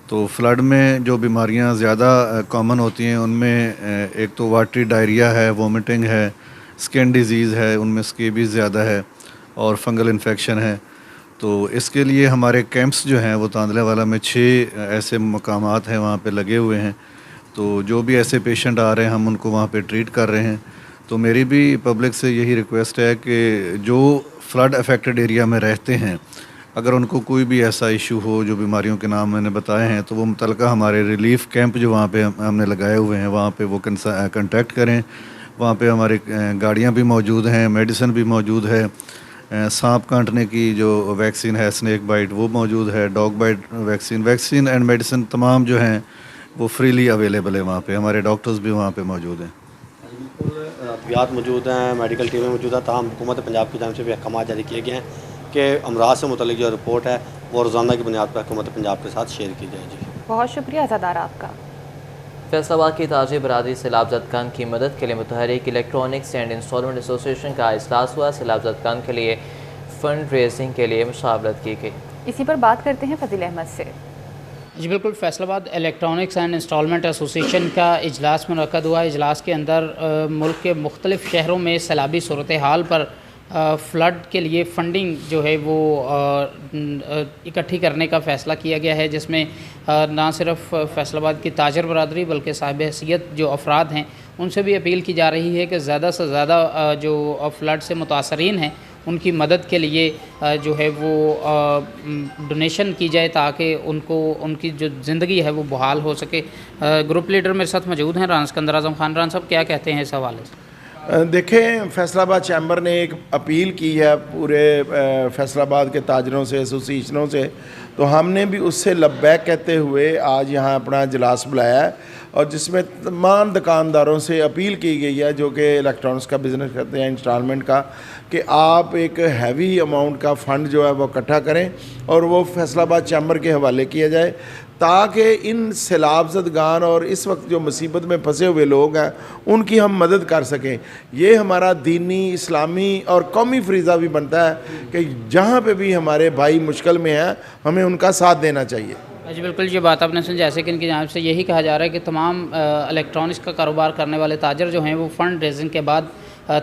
तो फ्लड में जो बीमारियां ज़्यादा कॉमन होती हैं उनमें एक तो वाटरी डायरिया है, वोमिटिंग है, स्किन डिजीज़ है, उनमें स्केबीज़ ज़्यादा है और फंगल इन्फेक्शन है। तो इसके लिए हमारे कैंप्स जो हैं वो तांदलावाला में 6 ऐसे मकामात हैं वहाँ पे लगे हुए हैं। तो जो भी ऐसे पेशेंट आ रहे हैं हम उनको वहाँ पे ट्रीट कर रहे हैं। तो मेरी भी पब्लिक से यही रिक्वेस्ट है कि जो फ्लड अफेक्टेड एरिया में रहते हैं अगर उनको कोई भी ऐसा इशू हो, जो बीमारियों के नाम मैंने बताए हैं, तो वो मुतलका हमारे रिलीफ कैंप जो वहाँ पे हमने लगाए हुए हैं वहाँ पे वो कंटेक्ट करें। वहाँ पे हमारी गाड़ियाँ भी मौजूद हैं, मेडिसिन भी मौजूद है, सांप काटने की जो वैक्सीन है स्नेक बाइट वो मौजूद है, dog bite vaccine and medicine तमाम जो हैं वो फ्रीली अवेलेबल है वहाँ पे। हमारे डॉक्टर्स भी वहाँ पे मौजूद हैं। अद्वियात मौजूद हैं, मेडिकल टीमें मौजूद हैं। तमाम हुकूमत पंजाब की जानिब से भी अहकाम जारी किए गए हैं कि अमराज से मुतल्लिक़ जो रिपोर्ट है वो रोज़ाना की बुनियाद पर हुकूमत पंजाब के साथ शेयर की जाएगी। बहुत शुक्रिया अज़ादार आपका। फैसलाबाद की ताजी बरादरी सैलाब ज़दगान की मदद के लिए मुतहरिक इलेक्ट्रॉनिक्स एंड इंस्टॉलमेंट एसोसिएशन का इजलास हुआ। सैलाब ज़दगान के लिए फ़ंड रेजिंग के लिए मुशावरत की गई। इसी पर बात करते हैं फजील अहमद से। जी बिल्कुल, Faisalabad electronics and instalment association का इजलास मुनक़द हुआ। इजलास के अंदर मुल्क के मुख्तलिफ़ शहरों में सैलाबी सूरत हाल पर फ़्लड के लिए फ़ंडिंग जो है वो इकट्ठी करने का फ़ैसला किया गया है, जिसमें ना सिर्फ फैसलाबाद की ताजर बरादरी बल्कि साहिब हैसियत जो अफराद हैं उनसे भी अपील की जा रही है कि ज़्यादा से ज़्यादा जो फ़्लड से मुतासरीन हैं उनकी मदद के लिए जो है वो डोनेशन की जाए ताकि उनको उनकी जो ज़िंदगी है वो बहाल हो सके। ग्रुप लीडर मेरे साथ मौजूद हैं राना सिकंदर आज़म खान। राना साहब, क्या कहते हैं इस हवाले से? देखें, फैसलाबाद चैम्बर ने एक अपील की है पूरे फैसलाबाद के ताजरों से, एसोसिएशनों से, तो हमने भी उससे लब्बैक कहते हुए आज यहाँ अपना इजलास बुलाया है और जिसमें तमाम दुकानदारों से अपील की गई है जो कि इलेक्ट्रॉनिक्स का बिज़नेस करते हैं, इंस्टॉलमेंट का, कि आप एक हैवी अमाउंट का फ़ंड जो है वो इकट्ठा करें और वो फैसलाबाद चैम्बर के हवाले किया जाए ताकि इन सैलाब ज़दगान और इस वक्त जो मुसीबत में फंसे हुए लोग हैं उनकी हम मदद कर सकें। ये हमारा दीनी, इस्लामी और कौमी फ़रीज़ा भी बनता है कि जहाँ पे भी हमारे भाई मुश्किल में हैं हमें उनका साथ देना चाहिए। जी बिल्कुल, ये बात आपने सुनी। जैसे कि इनकी जानिब से यही कहा जा रहा है कि तमाम इलेक्ट्रॉनिक्स का कारोबार करने वाले ताजर जो हैं वो फ़ंड रेजिंग के बाद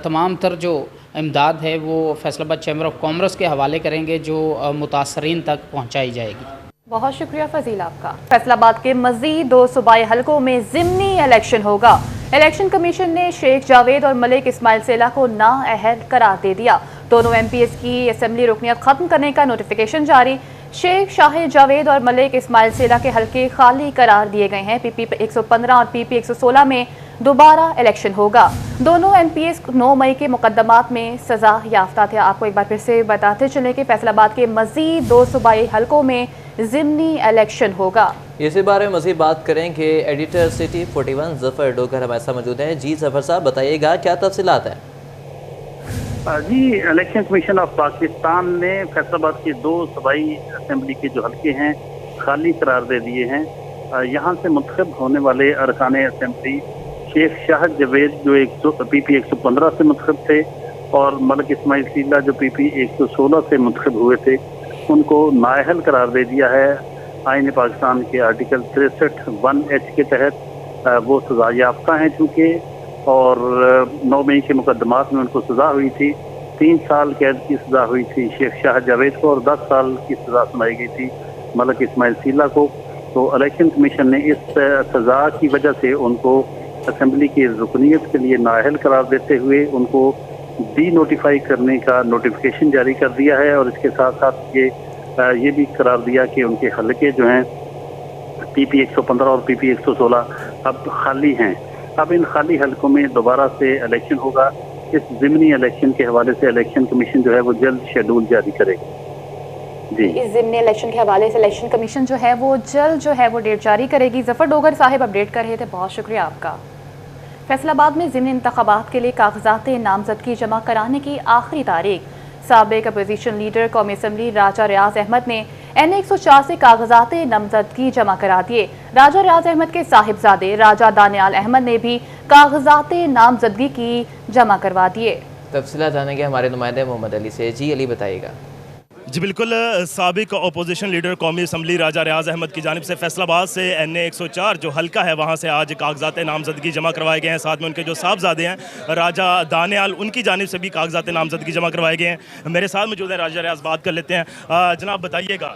तमाम तर जो इमदाद है वो फैसलाबाद चैम्बर ऑफ कॉमर्स के हवाले करेंगे जो मुतासरीन तक पहुँचाई जाएगी। बहुत शुक्रिया फजील आपका। फैसलाबाद के मज़ीद 2 सूबाई हलकों में ज़िमनी इलेक्शन होगा। इलेक्शन कमीशन ने शेख जावेद और मलिक इस्माइल सेला को नाअहल करार दे दिया। दोनों MPs की असम्बली रुकनियत ख़त्म करने का नोटिफिकेशन जारी। शेख शाहिद जावेद और मलिक इस्माइल सेला के हलके खाली करार दिए गए हैं। PP 115 और PP 116 में दोबारा इलेक्शन होगा। दोनों MPs 9 मई के मुकदमात में सज़ा याफ्ता थे। आपको एक बार फिर से बताते चले कि फैसलाबाद के मज़ीद 2 सूबाई हलकों में ज़िमनी इलेक्शन होगा। इसी बारे में मज़ीद बात करेंगे एडिटर सिटी 41 ज़फ़र डोगर हमारे साथ मौजूद हैं। जी ज़फ़र साहब, बताइएगा क्या तफसीलात है? जी, इलेक्शन कमीशन ऑफ पाकिस्तान ने फैसलाबाद के 2 सूबाई असम्बली के जो हल्के हैं खाली करार दे दिए हैं। यहाँ से मुंतखब होने वाले अरकान असम्बली शेख शाहिद जावेद जो PP 115 से मुंतखब थे और मलिक इस्माइल सीला जो PP 116 से मुंतखब हुए थे उनको नाअहल करार दे दिया है। आईन पाकिस्तान के आर्टिकल 63(1)H के तहत वो सज़ा याफ्ता हैं चूँकि, और 9 मई के मुकदमात में उनको सज़ा हुई थी। 3 साल कैद की सज़ा हुई थी शेख शाहिद जावेद को और 10 साल की सज़ा सुनाई गई थी मलिक इस्माइल सीला को। तो इलेक्शन कमीशन ने इस सज़ा की वजह से उनको असम्बली की रुकनीत के लिए नाअहल करार देते हुए उनको डी नोटिफाई करने का नोटिफिकेशन जारी कर दिया है और इसके साथ साथ ये भी करार दिया कि उनके हलके जो हैं PP 115 और PP 116 अब खाली हैं। अब इन खाली हलकों में दोबारा से इलेक्शन होगा। इस ज़िमनी इलेक्शन के हवाले से इलेक्शन कमीशन जो है वो जल्द शेड्यूल जारी करेगी। जी, इस ज़िमनी इलेक्शन के हवाले से इलेक्शन कमीशन जो है वो जल्द जो है वो डेट जारी करेगी। ज़फ़र डोगर साहिब अपडेट कर रहे थे, बहुत शुक्रिया आपका। फैसलाबाद में ज़िमनी इंतख़ाबात के लिए कागज़ात नामज़दगी जमा कराने की आखिरी तारीख। साबिक़ अपोजिशन लीडर कौमी असम्बली राजा रियाज अहमद ने NA 104 से कागज़ात नामज़दगी जमा करा दिए। राजा रियाज अहमद के साहिबजादे राजा दानियाल अहमद ने भी कागज़ात नामज़दगी की जमा करवा दिए। तफसीलात जानेंगे हमारे नुमाइंदे मोहम्मद अली से। जी अली, बताइएगा। जी बिल्कुल, साबिक अपोजिशन लीडर कौमी असम्बली राजा रियाज अहमद की जानिब से फैसलाबाद से NA 104 जो हल्का है वहाँ से आज कागजात नामजदगी जमा करवाए गए हैं। साथ में उनके जो साहबजादे हैं राजा दानियाल, उनकी जानिब से भी कागजात नामजदगी जमा करवाए गए हैं। मेरे साथ मौजूद हैं राजा रियाज, बात कर लेते हैं। जनाब बताइएगा,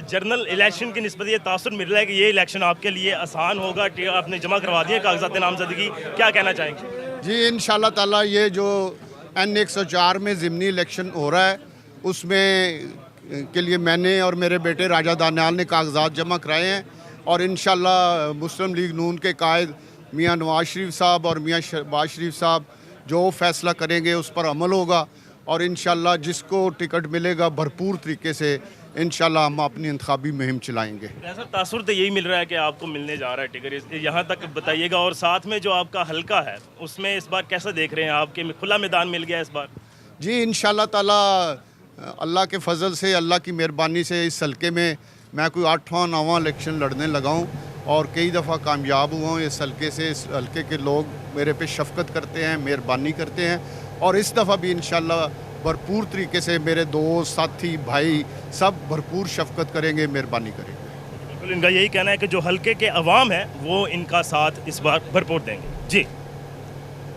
जनरल इलेक्शन की निस्बत ये तासुर मिल रहा है कि ये इलेक्शन आपके लिए आसान होगा, आपने जमा करवा दिए कागजात नामजदगी, क्या कहना चाहेंगे? जी इंशाल्लाह ताला ये जो NA 104 में ज़िमनी इलेक्शन हो रहा है उसमें के लिए मैंने और मेरे बेटे राजा दानियाल ने कागजात जमा कराए हैं और इंशाल्लाह मुस्लिम लीग नून के कायद मियां नवाज शरीफ साहब और मियां शहबाज शरीफ साहब जो फैसला करेंगे उस पर अमल होगा और इंशाल्लाह जिसको टिकट मिलेगा भरपूर तरीके से इंशाल्लाह हम अपनी इंतखाबी मुहिम चलाएँगे। ऐसा तासुर तो यही मिल रहा है कि आपको मिलने जा रहा है टिकट, यहाँ तक बताइएगा। और साथ में जो आपका हल्का है उसमें इस बार कैसा देख रहे हैं, आपके खुला मैदान मिल गया इस बार? जी इंशाल्लाह ताला अल्लाह के फजल से, अल्लाह की मेहरबानी से इस हल्के में मैं कोई 8वां 9वां इलेक्शन लड़ने लगा हूँ और कई दफ़ा कामयाब हुआ हूँ इस हल्के से। इस हल्के के लोग मेरे पे शफ़क़त करते हैं, मेहरबानी करते हैं और इस दफ़ा भी इंशाल्लाह भरपूर तरीके से मेरे दोस्त साथी भाई सब भरपूर शफ़क़त करेंगे, मेहरबानी करेंगे। बिल्कुल, इनका यही कहना है कि जो हल्के के अवाम है वो इनका साथ इस बार भरपूर देंगे। जी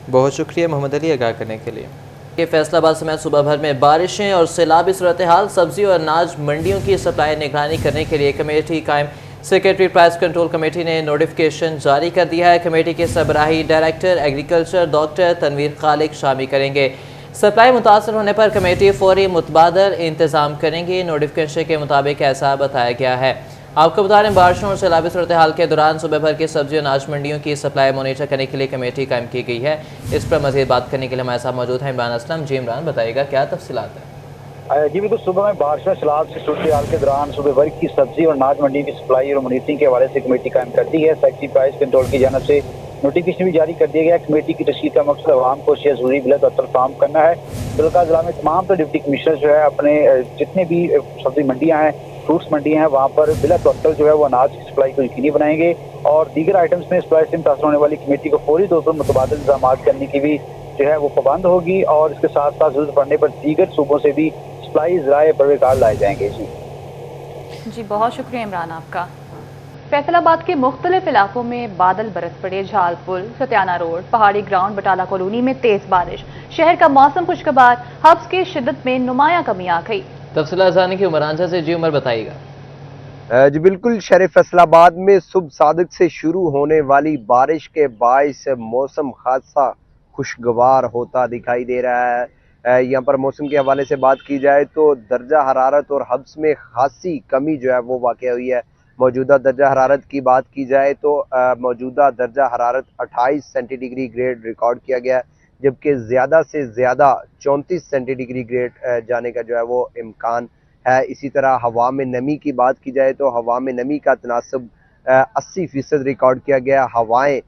बहुत शुक्रिया मोहम्मद अली आगाह करने के लिए। कि फैसलाबाद समेत सुबह भर में बारिशें और सैलाबी सूरत हाल, सब्जी और अनाज मंडियों की सप्लाई निगरानी करने के लिए कमेटी कायम। सेक्रेटरी प्राइस कंट्रोल कमेटी ने नोटिफिकेशन जारी कर दिया है। कमेटी के सरबराही डायरेक्टर एग्रीकल्चर डॉक्टर तनवीर खालिक शामिल करेंगे। सप्लाई मुतासर होने पर कमेटी फौरी मुतबादल इंतजाम करेंगी। नोटिफिकेशन के मुताबिक ऐसा बताया गया है। आपको बता दें, बारिशों और सैलाबी सूरत हाल के दौरान सुबह भर की सब्जी और अनाज मंडियों की सप्लाई मॉनिटर करने के लिए कमेटी कायम की गई है। इस पर मज़ीद बात करने के लिए हमारे साथ मौजूद हैं इमरान असलम। जी इमरान, बताइएगा क्या तफसीलात है? जी बिल्कुल, सुबह में बारिश में सैलाब से सूरत हाल के दौरान सुबह भर की सब्जी और अनाज मंडी की सप्लाई और मॉनिटरिंग के हवाले से कमेटी कायम कर दी है। सेक्रेटरी प्राइस कंट्रोल की जानिब से नोटिफिकेशन भी जारी कर दिया गया। कमेटी की तश्कील का मकसद आवाम को शेयर जरूरी बिल फराहम करना है। बिल्कुल जिला में तमाम डिप्टी कमिश्नर जो है अपने जितने भी सब्जी मंडियाँ हैं, फ्रूट्स मंडियाँ हैं, वहाँ पर बिला तवक्कुल जो है वो अनाज की सप्लाई को यकीनी बनाएंगे और दीगर आइटम्स में सप्लाई से मुतासर होने वाली कमेटी को फौरी तौर पर मुतबादिल इंतजाम करने की भी जो है वो पाबंद होगी और इसके साथ साथ जरूरत पड़ने पर दीगर सूबों से भी सप्लाई ज़राए परवेकार लाए जाएंगे। जी बहुत शुक्रिया इमरान आपका। फैसलाबाद के मुख्तलिफ इलाकों में बादल बरस पड़े। झालपुर, सत्याना रोड, पहाड़ी ग्राउंड, बटाला कॉलोनी में तेज बारिश। शहर का मौसम खुशगवार, हब्स की शिद्दत में नुमाया कमी आ गई। तफसीलात जानने की उमरान से जी उमर बताइएगा। जी बिल्कुल, शहर फैसलाबाद में सुबह सादिक से शुरू होने वाली बारिश के बायस मौसम खासा खुशगवार होता दिखाई दे रहा है। यहाँ पर मौसम के हवाले से बात की जाए तो दर्जा हरारत और हब्स में खासी कमी जो है वो वाक़ हुई है। मौजूदा दर्जा हरारत की बात की जाए तो मौजूदा दर्जा हरारत 28 सेंटीडिग्री ग्रेड रिकॉर्ड किया गया, जबकि ज़्यादा से ज़्यादा 34 सेंटीडिग्री ग्रेड जाने का जो है वो इम्कान है। इसी तरह हवा में नमी की बात की जाए तो हवा में नमी का तनासब 80% रिकॉर्ड किया गया। हवाएं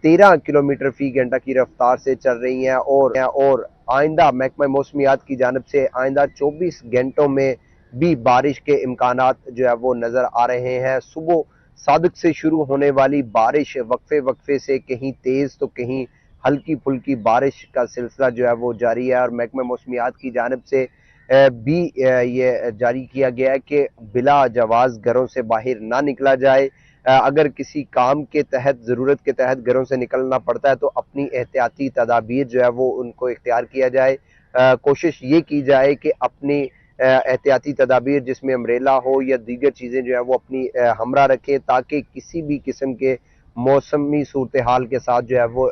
13 किलोमीटर फी घंटा की रफ्तार से चल रही हैं और आइंदा महकमा मौसमियात की जानिब से आइंदा 24 घंटों में भी बारिश के इम्कानात जो है वो नज़र आ रहे हैं। सुबह सादिक से शुरू होने वाली बारिश वक्फे वक्फे से कहीं तेज़ तो कहीं हल्की फुल्की बारिश का सिलसिला जो है वो जारी है और महकमा मौसमियात की जानिब से भी ये जारी किया गया है कि बिला जवाज़ घरों से बाहर ना निकला जाए। अगर किसी काम के तहत ज़रूरत के तहत घरों से निकलना पड़ता है तो अपनी एहतियाती तदाबीर जो है वो उनको इख्तियार किया जाए। कोशिश ये की जाए कि अपनी एहतियाती तदाबीर जिसमें अम्ब्रेला हो या दीगर चीज़ें जो है वो अपनी हमरा रखें ताकि किसी भी किस्म के मौसमी सूरत हाल के साथ जो है वो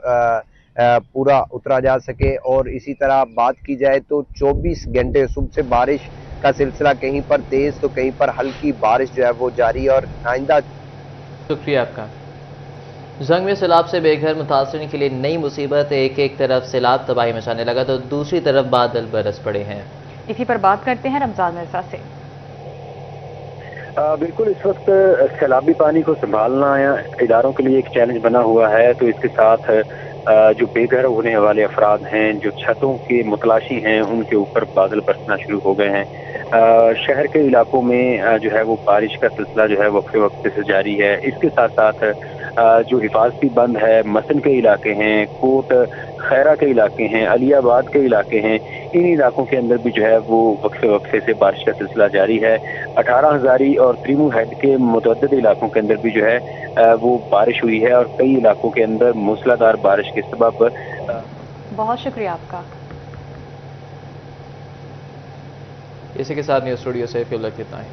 पूरा उतरा जा सके। और इसी तरह बात की जाए तो 24 घंटे सुबह से बारिश का सिलसिला कहीं पर तेज़ तो कहीं पर हल्की बारिश जो है वो जारी और आइंदा। शुक्रिया आपका। जंग में सैलाब से बेघर मुतासरीन के लिए नई मुसीबत। एक तरफ सैलाब तबाही मचाने लगा तो दूसरी तरफ बादल बरस पड़े हैं। इसी पर बात करते हैं रमजान मिर्जा से। बिल्कुल, इस वक्त सैलाबी पानी को संभालना इदारों के लिए एक चैलेंज बना हुआ है। तो इसके साथ जो बेघर होने वाले अफराद हैं, जो छतों के मुतलाशी हैं, उनके ऊपर बादल बरसना शुरू हो गए हैं। शहर के इलाकों में जो है वो बारिश का सिलसिला जो है वक्फे वक्फे से जारी है। इसके साथ साथ जो हिफाजती बंद है, मसन के इलाके हैं, कोट खैरा के इलाके हैं, अलियाबाद के इलाके हैं, इन इलाकों के अंदर भी जो है वो वक्फे से बारिश का सिलसिला जारी है। 18 हज़ारी और त्रिमू हेड के मुतअद्दिद इलाकों के अंदर भी जो है वो बारिश हुई है और कई इलाकों के अंदर मूसलाधार बारिश के सबब बहुत शुक्रिया आपका। इसी के साथ न्यूज़ स्टूडियो से फिलहाल इतना ही।